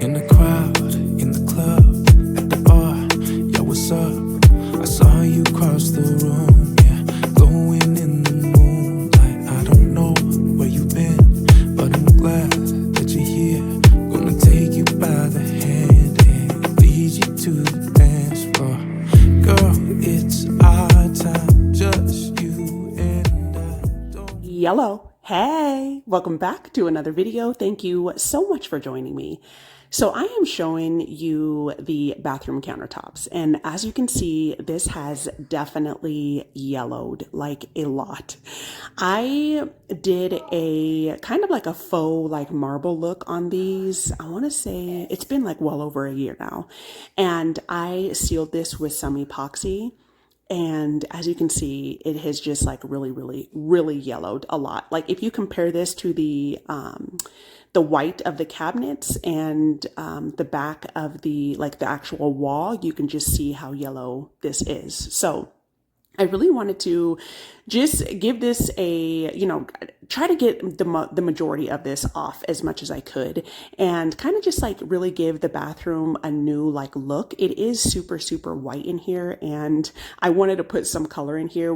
In the crowd, in the club, at the bar, yo, what's up? I saw you cross the room, yeah, glowing in the moonlight. I don't know where you've been, but I'm glad that you're here. Gonna take you by the hand and lead you to the dance floor. Girl, it's our time, just you and I. Yellow. Hey, welcome back to another video. Thank you so much for joining me. So I am showing you the bathroom countertops, and as you can see, this has definitely yellowed like a lot. I did a kind of like a faux like marble look on these. I want to say it's been like well over a year now, and I sealed this with some epoxy. And as you can see, it has just like really yellowed a lot. Like if you compare this to the white of the cabinets and the back of the actual wall, you can just see how yellow this is. So I really wanted to just give this a, try to get the majority of this off as much as I could and kind of just like really give the bathroom a new like look. It is super white in here, and I wanted to put some color in here.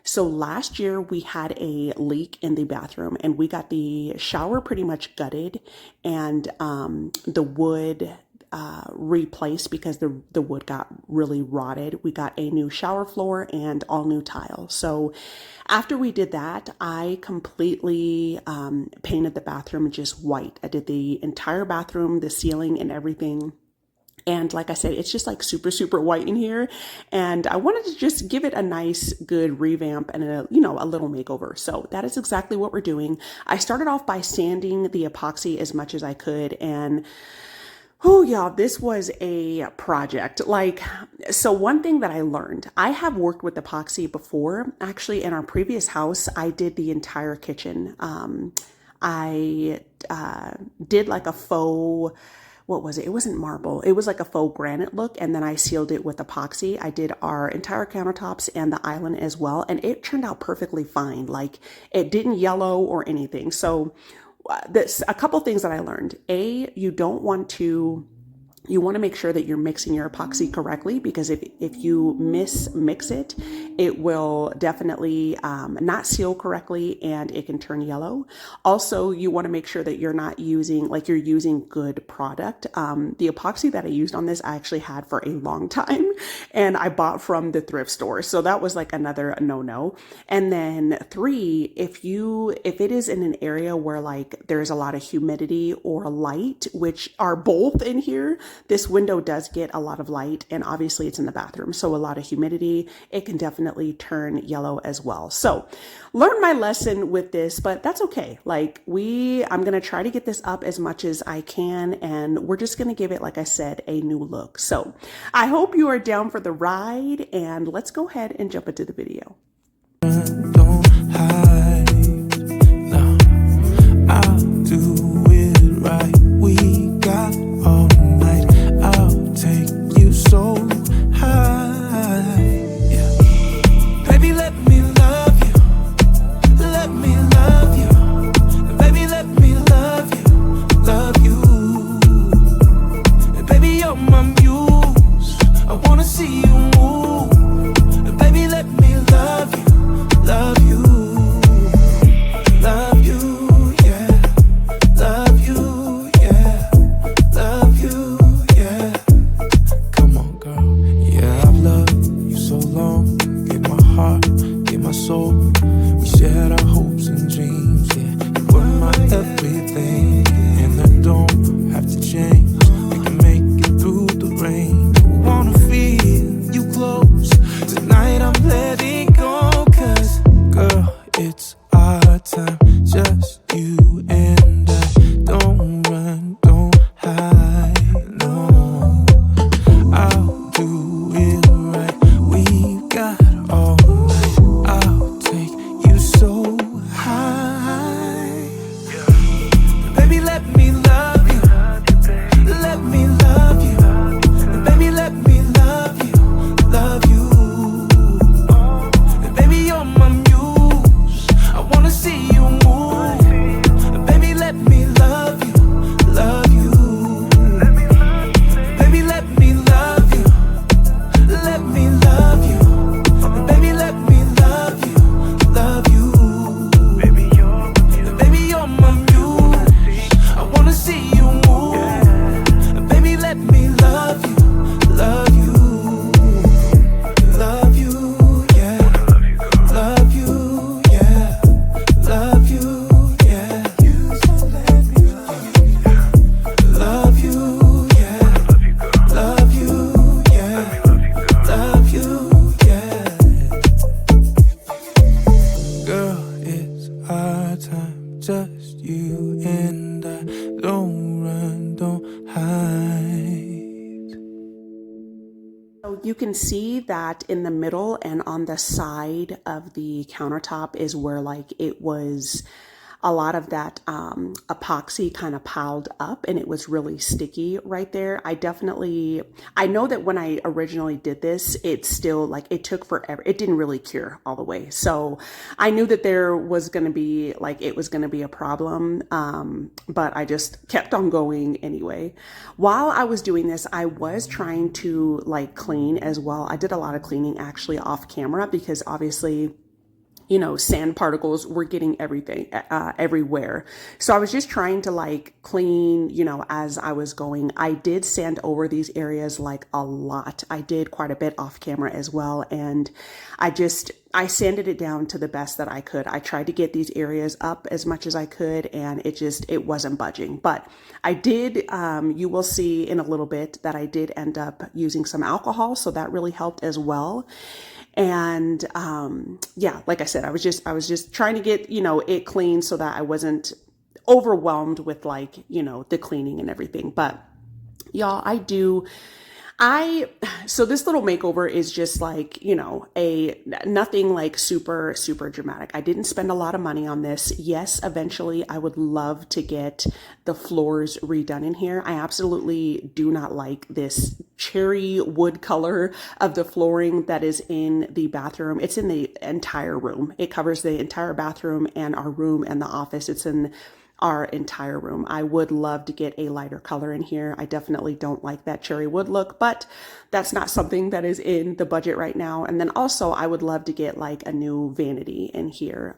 So last year we had a leak in the bathroom and we got the shower pretty much gutted and the wood replaced because the wood got really rotted. We got a new shower floor and all new tile. So after we did that, I completely painted the bathroom just white. I did the entire bathroom, the ceiling and everything. And like I said, it's just like super white in here. And I wanted to just give it a nice, good revamp and a little makeover. So that is exactly what we're doing. I started off by sanding the epoxy as much as I could. And oh, y'all, this was a project. So one thing that I learned, I have worked with epoxy before. Actually, in our previous house, I did the entire kitchen. I did like a faux, what was it? It wasn't marble. It was like a faux granite look. And then I sealed it with epoxy. I did our entire countertops and the island as well. And it turned out perfectly fine. Like it didn't yellow or anything. So a couple things that I learned. You want to make sure that you're mixing your epoxy correctly, because if you mix it, it will definitely not seal correctly and it can turn yellow. Also, you want to make sure that you're not using, you're using good product. The epoxy that I used on this, I actually had for a long time and I bought from the thrift store. So that was like another no-no. And then 3, if it is in an area where there's a lot of humidity or light, which are both in here, this window does get a lot of light, and obviously it's in the bathroom, so a lot of humidity, it can definitely turn yellow as well. So learn my lesson with this, but that's okay. I'm going to try to get this up as much as I can, and we're just going to give it, like I said, a new look. So I hope you are down for the ride, and let's go ahead and jump into the video. Don't hide, no, I'll do it right. We got all night. I'll take you so high, yeah. Baby, let me love you. Let me love you. Baby, let me love you. And baby, you're my muse. I wanna see you move. And baby, let me love can see that in the middle and on the side of the countertop is where like it was a lot of that epoxy kind of piled up and it was really sticky right there. I know that when I originally did this, it's still like, it took forever. It didn't really cure all the way. So I knew that there was going to be like, it was going to be a problem. But I just kept on going anyway. While I was doing this, I was trying to like clean as well. I did a lot of cleaning actually off camera because obviously, you know, sand particles were getting everything, everywhere. So I was just trying to like clean, you know, as I was going. I did sand over these areas like a lot. I did quite a bit off camera as well. And I sanded it down to the best that I could. I tried to get these areas up as much as I could, and it wasn't budging. But I did, you will see in a little bit that I did end up using some alcohol. So that really helped as well. And, yeah, like I said, I was just trying to get, you know, it clean so that I wasn't overwhelmed with like, you know, the cleaning and everything. But y'all, so this little makeover is just like, you know, nothing like super, super dramatic. I didn't spend a lot of money on this. Yes, eventually I would love to get the floors redone in here. I absolutely do not like this cherry wood color of the flooring that is in the bathroom. It's in the entire room. It covers the entire bathroom and our room and the office. It's in our entire room. I would love to get a lighter color in here. I definitely don't like that cherry wood look, but that's not something that is in the budget right now. And then also I would love to get like a new vanity in here.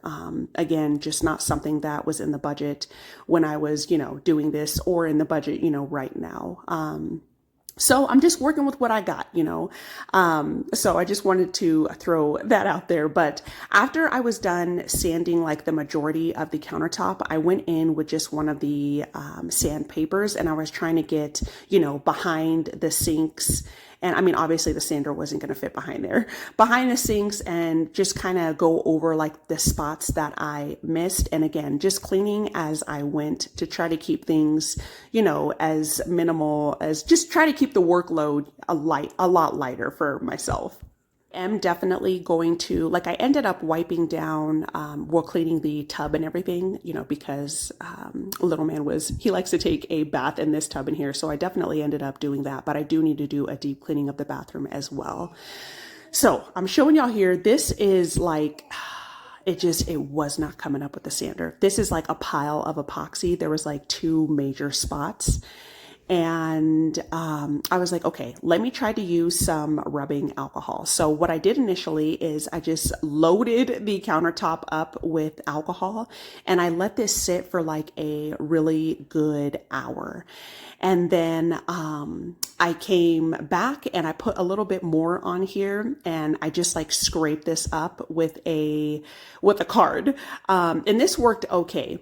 Again, just not something that was in the budget when I was, you know, doing this, or in the budget, you know, right now. So I'm just working with what I got, you know. So I just wanted to throw that out there. But after I was done sanding like the majority of the countertop, I went in with just one of the sandpapers, and I was trying to get, you know, behind the sinks. And I mean, obviously the sander wasn't going to fit behind the sinks, and just kind of go over like the spots that I missed. And again, just cleaning as I went to try to keep things, you know, as minimal as, just try to keep the workload a lot lighter for myself. Am definitely going to, like, I ended up wiping down, while cleaning the tub and everything, you know, because little man he likes to take a bath in this tub in here. So I definitely ended up doing that, but I do need to do a deep cleaning of the bathroom as well. So I'm showing y'all here. This is like, it was not coming up with the sander. This is like a pile of epoxy. There was like 2 major spots. And I was like, okay, let me try to use some rubbing alcohol. So what I did initially is I just loaded the countertop up with alcohol, and I let this sit for like a really good hour. And then I came back and I put a little bit more on here, and I just like scraped this up with a card. And this worked okay.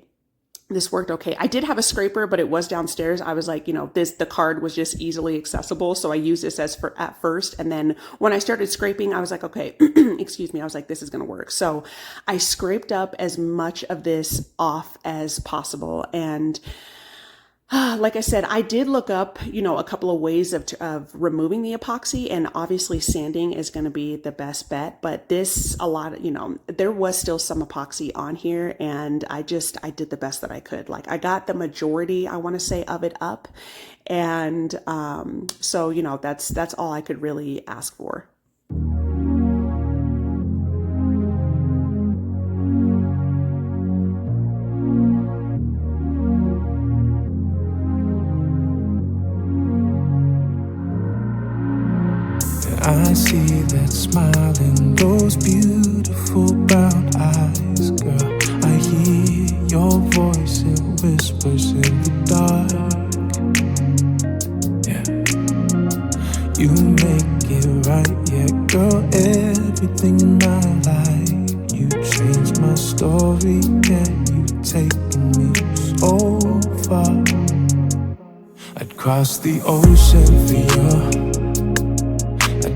I did have a scraper, but it was downstairs. I was like, you know, the card was just easily accessible. So I used this at first. And then when I started scraping, I was like, okay, excuse me. I was like, this is going to work. So I scraped up as much of this off as possible. And like I said, I did look up, you know, a couple of ways of removing the epoxy, and obviously sanding is going to be the best bet. But you know, there was still some epoxy on here, and I did the best that I could. Like, I got the majority, I want to say, of it up. And so, you know, that's all I could really ask for. I see that smile in those beautiful brown eyes, girl. I hear your voice, it whispers in the dark. Yeah, you make it right, yeah, girl. Everything in my life, you changed my story, yeah. You've taken me so far. I'd cross the ocean for you.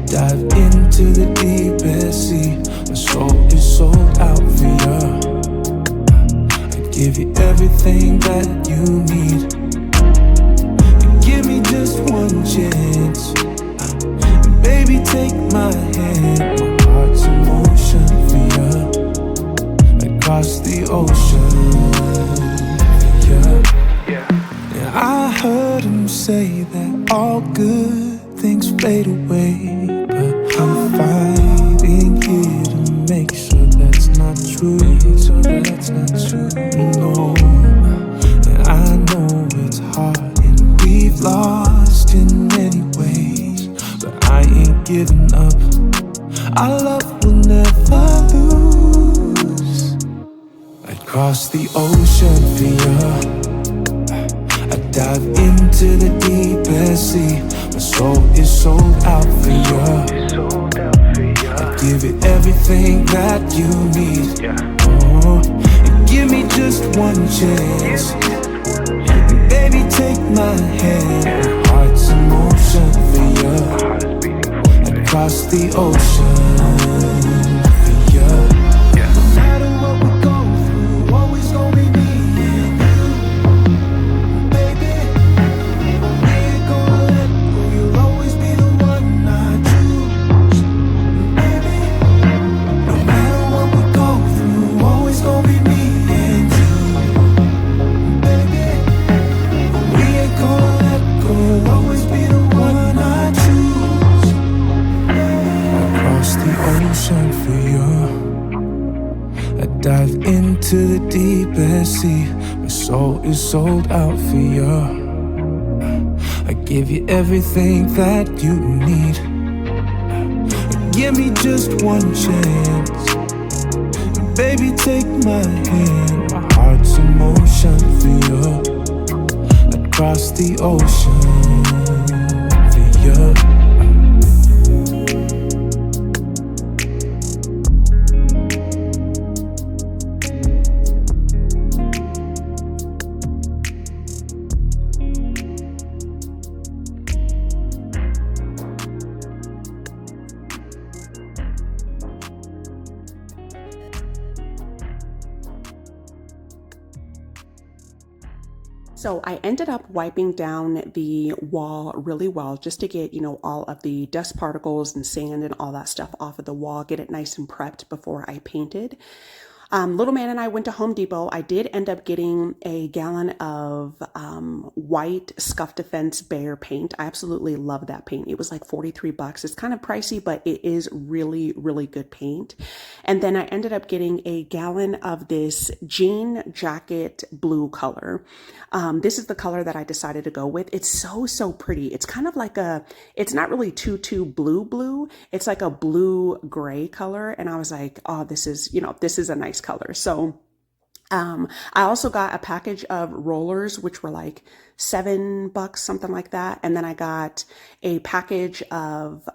Dive into the deepest sea. My soul is sold out for you. I'd give you everything that you need. And give me just one chance. And baby, take say that all good things fade away, but I'm fighting here to make sure that's not true. No, and I know it's hard and we've lost in many ways, but I ain't giving up. Our love will never lose. I'd cross the ocean for you. I'd dive into the deepest sea. My soul is sold out for you. I'd give it everything that you need. Oh, and give me just one chance. And baby, take my hand. My heart's in motion for you. I'd cross the ocean for you. No matter what we go through, always gonna be me and you, baby. We ain't gonna let go. You'll always be the one I choose, baby. No matter what we go through, always gonna be me and you, baby. We ain't gonna let go. You'll always be the one I choose. Across the ocean for you. I dive into the deepest sea. My soul is sold out for you. I give you everything that you need. Give me just one chance. Baby, take my hand. My heart's in motion for you. I'd cross the ocean for you. So I ended up wiping down the wall really well just to get, all of the dust particles and sand and all that stuff off of the wall, get it nice and prepped before I painted. Little man and I went to Home Depot. I did end up getting a gallon of white Scuff Defense Bear paint. I absolutely love that paint. It was like 43 bucks. It's kind of pricey, but it is really, really good paint. And then I ended up getting a gallon of this jean jacket blue color. This is the color that I decided to go with. It's so pretty. It's kind of like it's not really too blue. It's like a blue gray color. And I was like, oh, this is a nice color. So I also got a package of rollers, which were like $7, something like that. And then I got a package of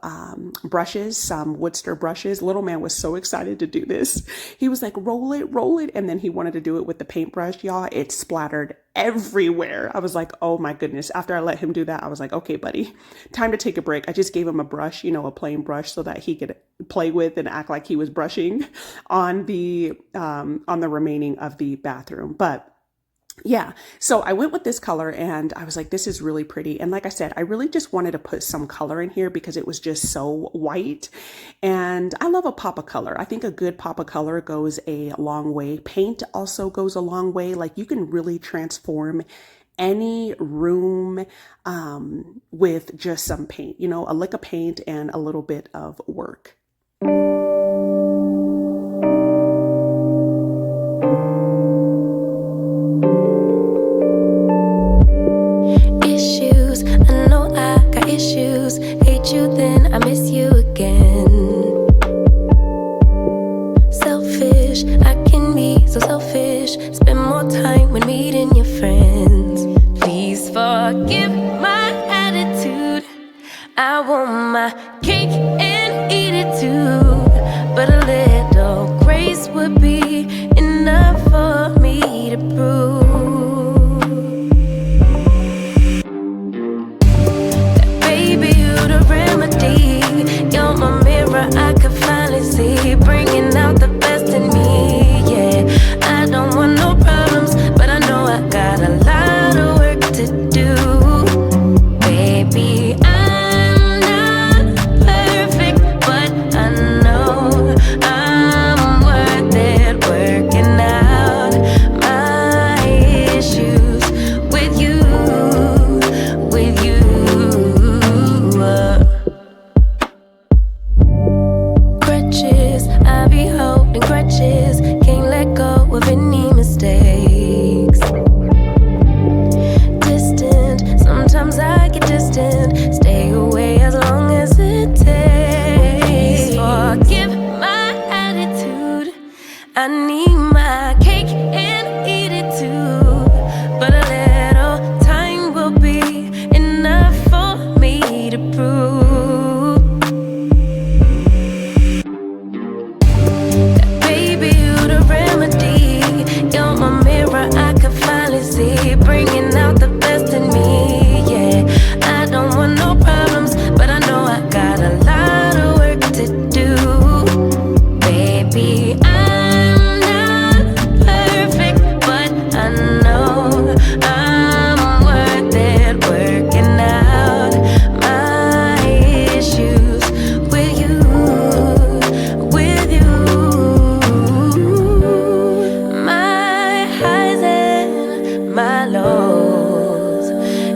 brushes, some Woodster brushes. Little man was so excited to do this. He was like, roll it. And then he wanted to do it with the paintbrush, y'all. It splattered everywhere. I was like, oh my goodness. After I let him do that, I was like, okay, buddy, time to take a break. I just gave him a brush, a plain brush, so that he could play with and act like he was brushing on the remaining of the bathroom. But yeah, so I went with this color and I was like, this is really pretty. And like I said, I really just wanted to put some color in here because it was just so white. And I love a pop of color. I think a good pop of color goes a long way. Paint also goes a long way. Like you can really transform any room with just some paint, a lick of paint and a little bit of work. Issues, hate you then I miss you again. Selfish, I can be so selfish. Spend more time when meeting your friends. Please forgive my attitude. I want my cake and eat it too. But a little grace would be enough for me to prove. You're my mirror, I can finally see, bringing out the best in me, yeah. I don't want no problems, but I know I got a lot of work to do. Baby, I'm not perfect, but I know I'm worth it, working out my pretend. Stay away as long as it takes. Forgive my attitude. I need my cake and eat it too. But a little time will be enough for me to prove that, baby, you the remedy. You're my mirror, I can finally see, bringing out the best in me. Yeah, I don't want no problems, but I know I got a lot of work to do. Baby, I'm not perfect, but I know I'm worth it, working out my issues with you, with you. My highs and my lows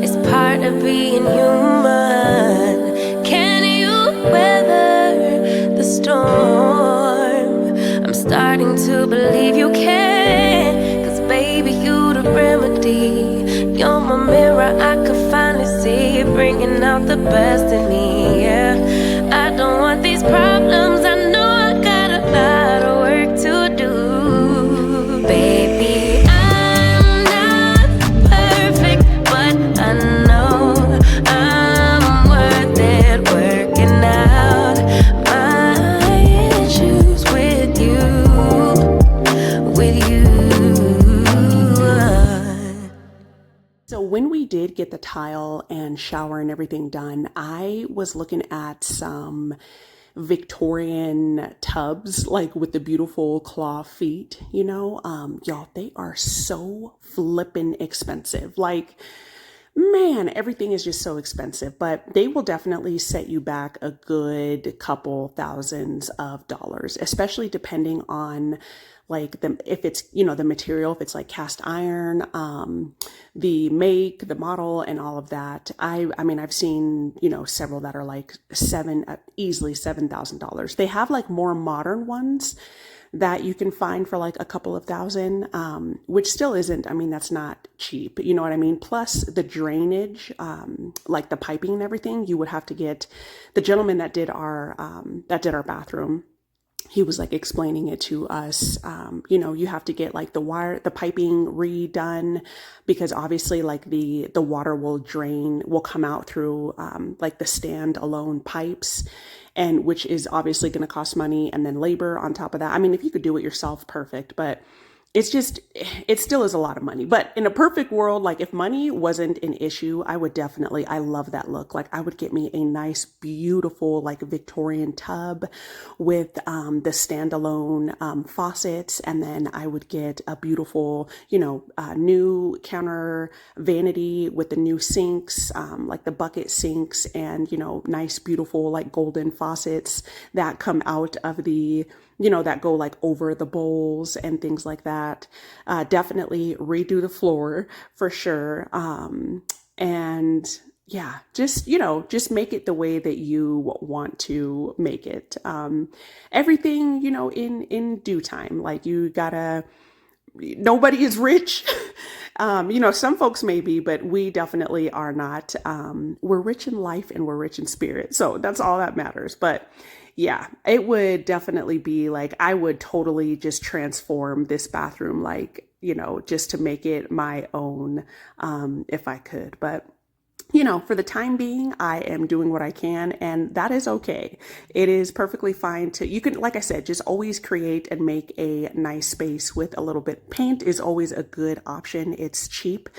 is part of being human. Can you weather the storm? I'm starting to believe you can. 'Cause baby, you the remedy. You're my mirror, I can finally see, bringing out the best in me. Yeah, I don't want these problems. I know I got a lot of work to do. Baby, I'm not perfect, but I know I'm worth it, working out my issues with you, with you. So when we did get the tile and shower and everything done, I was looking at some Victorian tubs, like with the beautiful claw feet, y'all, they are so flippin' expensive. Like, man, everything is just so expensive, but they will definitely set you back a good couple thousands of dollars, especially depending on like if it's, the material, if it's like cast iron, the make, the model, and all of that. I mean, I've seen, several that are like easily $7,000. They have like more modern ones that you can find for like a couple of thousand, which still isn't, I mean, that's not cheap, you know what I mean? Plus the drainage, like the piping and everything, you would have to get the gentleman that did our bathroom. He was like explaining it to us. You have to get like the piping redone, because obviously like the water will come out through like the standalone pipes, and which is obviously going to cost money, and then labor on top of that. I mean, if you could do it yourself, perfect, but it still is a lot of money. But in a perfect world, like if money wasn't an issue, I love that look. Like I would get me a nice, beautiful, like Victorian tub with the standalone faucets. And then I would get a beautiful, new counter vanity with the new sinks, like the bucket sinks, and, nice, beautiful, like golden faucets that come out of the, that go like over the bowls and things like that. Definitely redo the floor for sure. And yeah, just make it the way that you want to make it. Everything, in due time. Like nobody is rich. Some folks may be, but we definitely are not. We're rich in life and we're rich in spirit. So that's all that matters. But yeah, it would definitely be like, I would totally just transform this bathroom, like, just to make it my own, if I could. But, for the time being, I am doing what I can, and that is okay. It is perfectly fine you can, like I said, just always create and make a nice space with a little bit. Paint is always a good option. It's cheap.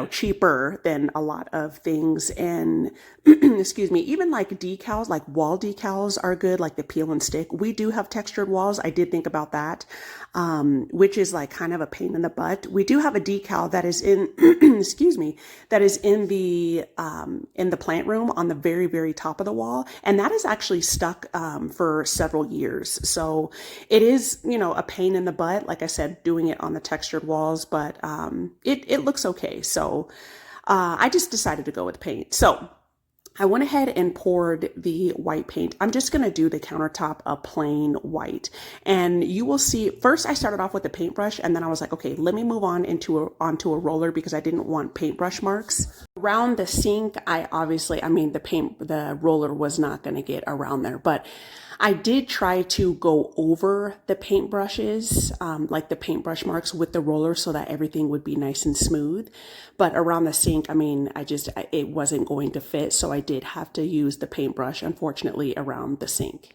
Cheaper than a lot of things. And excuse me, even like decals, like wall decals are good, like the peel and stick. We do have textured walls. I did think about that, which is like kind of a pain in the butt. We do have a decal that is in, excuse me, that is in the plant room on the very, very top of the wall. And that is actually stuck, for several years. So it is, a pain in the butt, like I said, doing it on the textured walls, but, it looks okay. So, I just decided to go with paint. So I went ahead and poured the white paint. I'm just going to do the countertop a plain white. And you will see, first I started off with the paintbrush, and then I was like, okay, let me move on onto a roller because I didn't want paintbrush marks. Around the sink, the roller was not going to get around there, but I did try to go over the paintbrushes, like the paintbrush marks with the roller so that everything would be nice and smooth. But around the sink, it wasn't going to fit. So I did have to use the paintbrush, unfortunately, around the sink.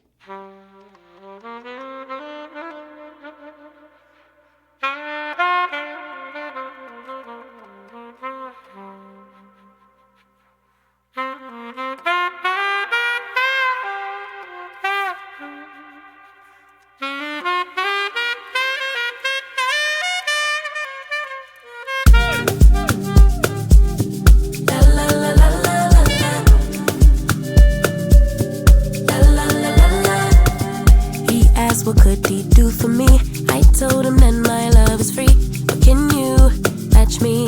What could he do for me? I told him that my love is free. But can you match me?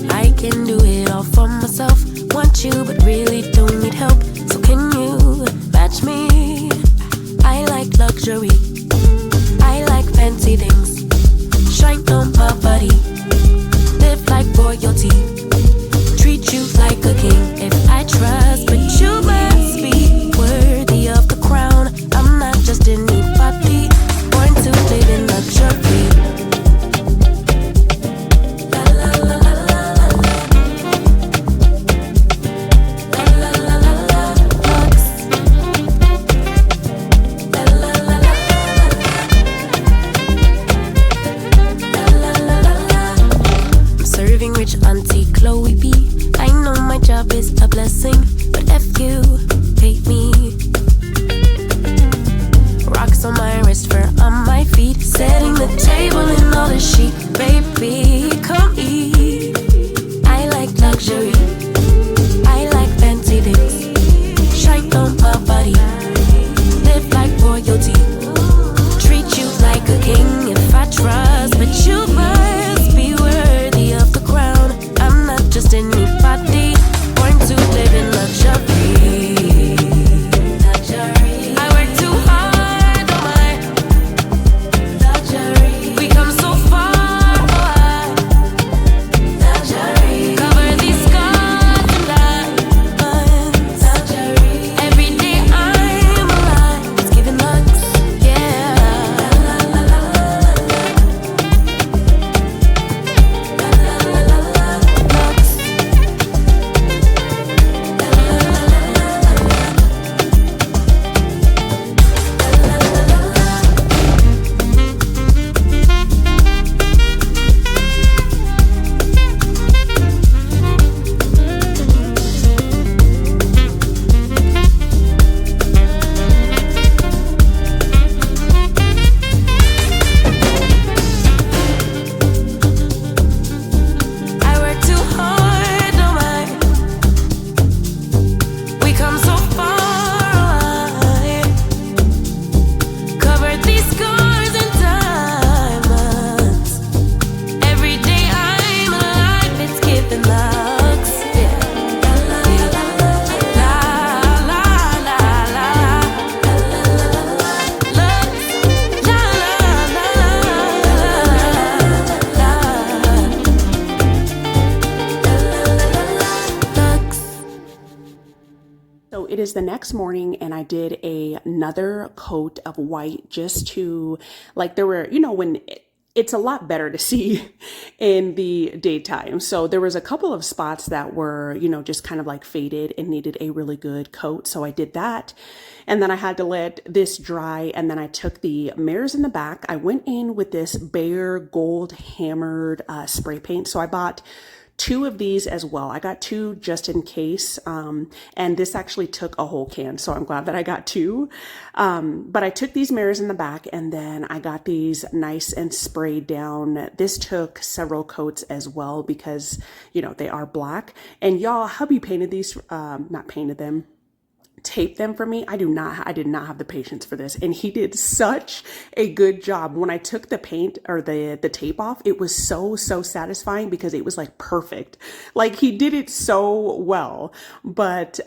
I can do it all for myself. Want you, but really don't need help. So can you match me? I like luxury. I like fancy things. Shine on my body. Live like royalty. Treat you like a king. If I trust, but you must be worthy of the crown. I'm not just anybody, born to live in luxury. La la la la la la. La la la la la. Lux. La la la la la. La la la la. I'm serving rich Auntie Chloe B. I know my job is a blessing, but F you, pay me. Rocks on my wrist, fur on my feet, setting the table in all the chic. Baby, come eat. I like luxury. I like fancy things. Shine on my body. Live like royalty. Treat you like a king if I trust, but you must be worthy of the crown. I'm not just anybody, born to live in luxury. I work too hard, oh my. Luxury. We come so far, oh luxury. Cover these scars and diamonds. Luxury. Every day I'm alive, it's giving lux, yeah. La la la la la. La la la la la. Lux. I work too hard, oh my. We come so far, cover these scars and diamonds. Every day I'm alive, it's giving lux, yeah. La la la la la la la. Lux, la la la la. Lux. So it is the next morning, and I did another coat of white just to, like, there were, it's a lot better to see in the daytime. So there was a couple of spots that were, just kind of like faded and needed a really good coat. So I did that. And then I had to let this dry. And then I took the mirrors in the back. I went in with this Behr gold hammered spray paint. So I bought 2 of these as well. I got 2 just in case. And this actually took a whole can. So I'm glad that I got 2. But I took these mirrors in the back, and then I got these nice and sprayed down. This took several coats as well because, they are black. And y'all, hubby painted these, not painted them, tape them for me. I did not have the patience for this. And he did such a good job. When I took the paint or the tape off, it was so satisfying because it was like perfect. Like he did it so well. But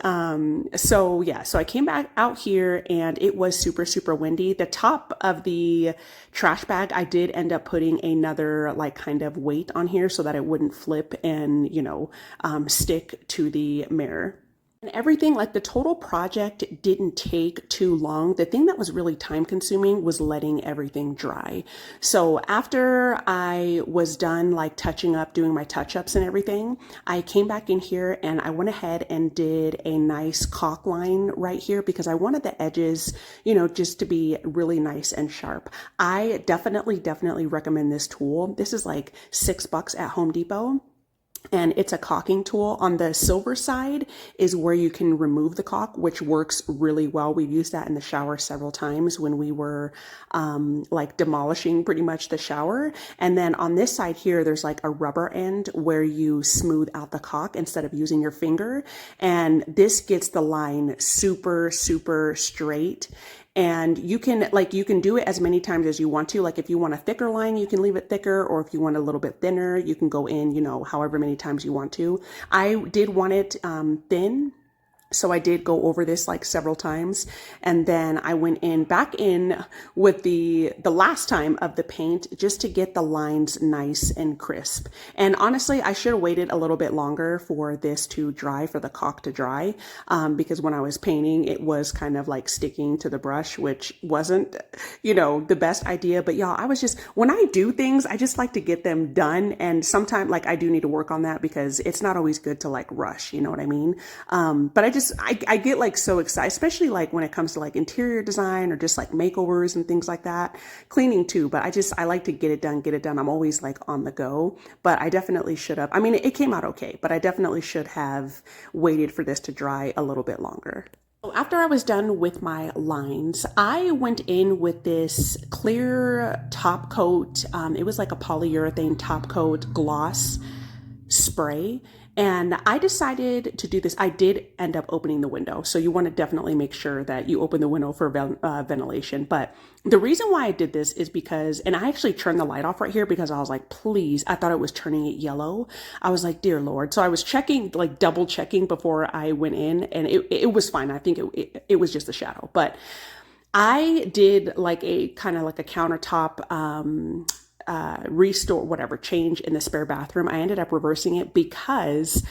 so yeah, so I came back out here and it was super windy. The top of the trash bag, I did end up putting another like kind of weight on here so that it wouldn't flip and, you know, stick to the mirror. And everything, like the total project didn't take too long. The thing that was really time consuming was letting everything dry. So after I was done like touching up, doing my touch-ups and everything, I came back in here and I went ahead and did a nice caulk line right here because I wanted the edges, you know, just to be really nice and sharp. I definitely recommend this tool. This is like $6 at Home Depot. And it's a caulking tool. On the silver side is where you can remove the caulk, which works really well. We've used that in the shower several times when we were like demolishing pretty much the shower. And then on this side here, there's like a rubber end where you smooth out the caulk instead of using your finger. And this gets the line super straight. And you can do it as many times as you want to. Like if you want a thicker line, you can leave it thicker, or if you want a little bit thinner, you can go in, you know, however many times you want to. I did want it thin. So I did go over this like several times, and then I went back in with the last time of the paint just to get the lines nice and crisp. And honestly, I should have waited a little bit longer for this to dry, for the caulk to dry, because when I was painting, it was kind of like sticking to the brush, which wasn't, you know, the best idea. But y'all, when I do things, I just like to get them done. And sometimes like I do need to work on that because it's not always good to like rush, you know what I mean? But I get like so excited, especially like when it comes to like interior design or just like makeovers and things like that, cleaning too. But I like to get it done. I'm always like on the go, but I definitely should have. I mean, it came out okay, but I definitely should have waited for this to dry a little bit longer. After I was done with my lines, I went in with this clear top coat. It was like a polyurethane top coat gloss spray. And I decided to do this. I did end up opening the window. So you want to definitely make sure that you open the window for ventilation. But the reason why I did this is because, and I actually turned the light off right here because I was like, please, I thought it was turning it yellow. I was like, dear Lord. So I was checking, like double checking before I went in, and it was fine. I think it was just a shadow. But I did like a kind of like a countertop, restore, whatever, change in the spare bathroom. I ended up reversing it because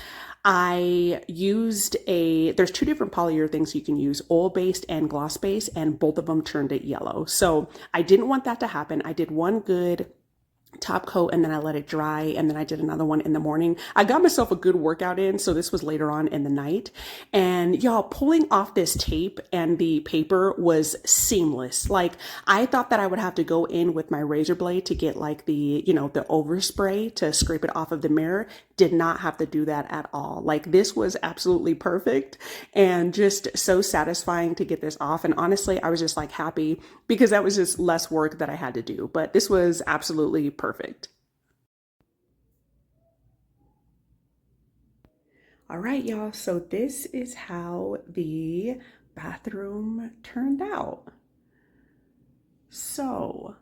I used there's two different polyurethanes you can use, oil-based and gloss-based, and both of them turned it yellow. So I didn't want that to happen. I did one good top coat and then I let it dry, and then I did another one in the morning. I got myself a good workout in, so this was later on in the night. And y'all, pulling off this tape and the paper was seamless. Like I thought that I would have to go in with my razor blade to get like the, you know, the overspray to scrape it off of the mirror. Did not have to do that at all. Like this was absolutely perfect and just so satisfying to get this off. And honestly, I was just like happy because that was just less work that I had to do, but this was absolutely perfect. All right, y'all. So this is how the bathroom turned out. So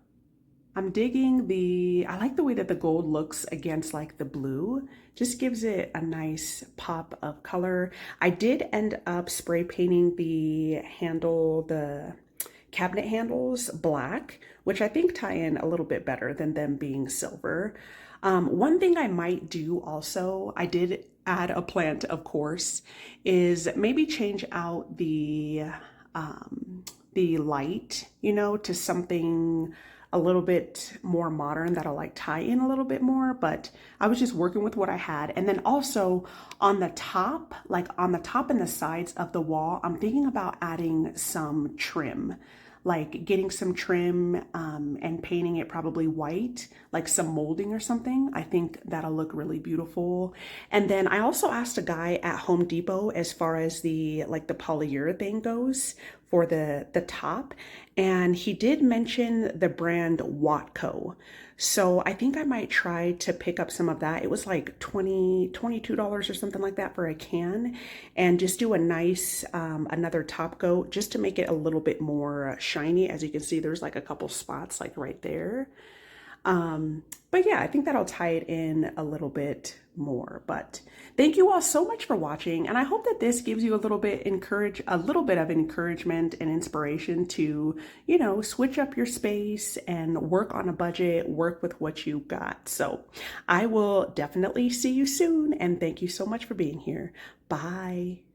I'm digging I like the way that the gold looks against like the blue. Just gives it a nice pop of color. I did end up spray painting the cabinet handles black, which I think tie in a little bit better than them being silver. One thing I might do also, I did add a plant, of course, is maybe change out the light, you know, to something a little bit more modern that'll like tie in a little bit more. But I was just working with what I had. And then also on the top, like on the top and the sides of the wall, I'm thinking about adding some trim, like getting some trim and painting it probably white, like some molding or something. I think that'll look really beautiful. And then I also asked a guy at Home Depot as far as the polyurethane goes for the top, and he did mention the brand Watco. So I think I might try to pick up some of that. It was like $22 or something like that for a can, and just do a nice another top coat just to make it a little bit more shiny. As you can see, there's like a couple spots like right there. But yeah, I think that'll tie it in a little bit more. But thank you all so much for watching, and I hope that this gives you a little bit of encouragement and inspiration to, you know, switch up your space and work on a budget, work with what you got. So I will definitely see you soon, and thank you so much for being here. Bye.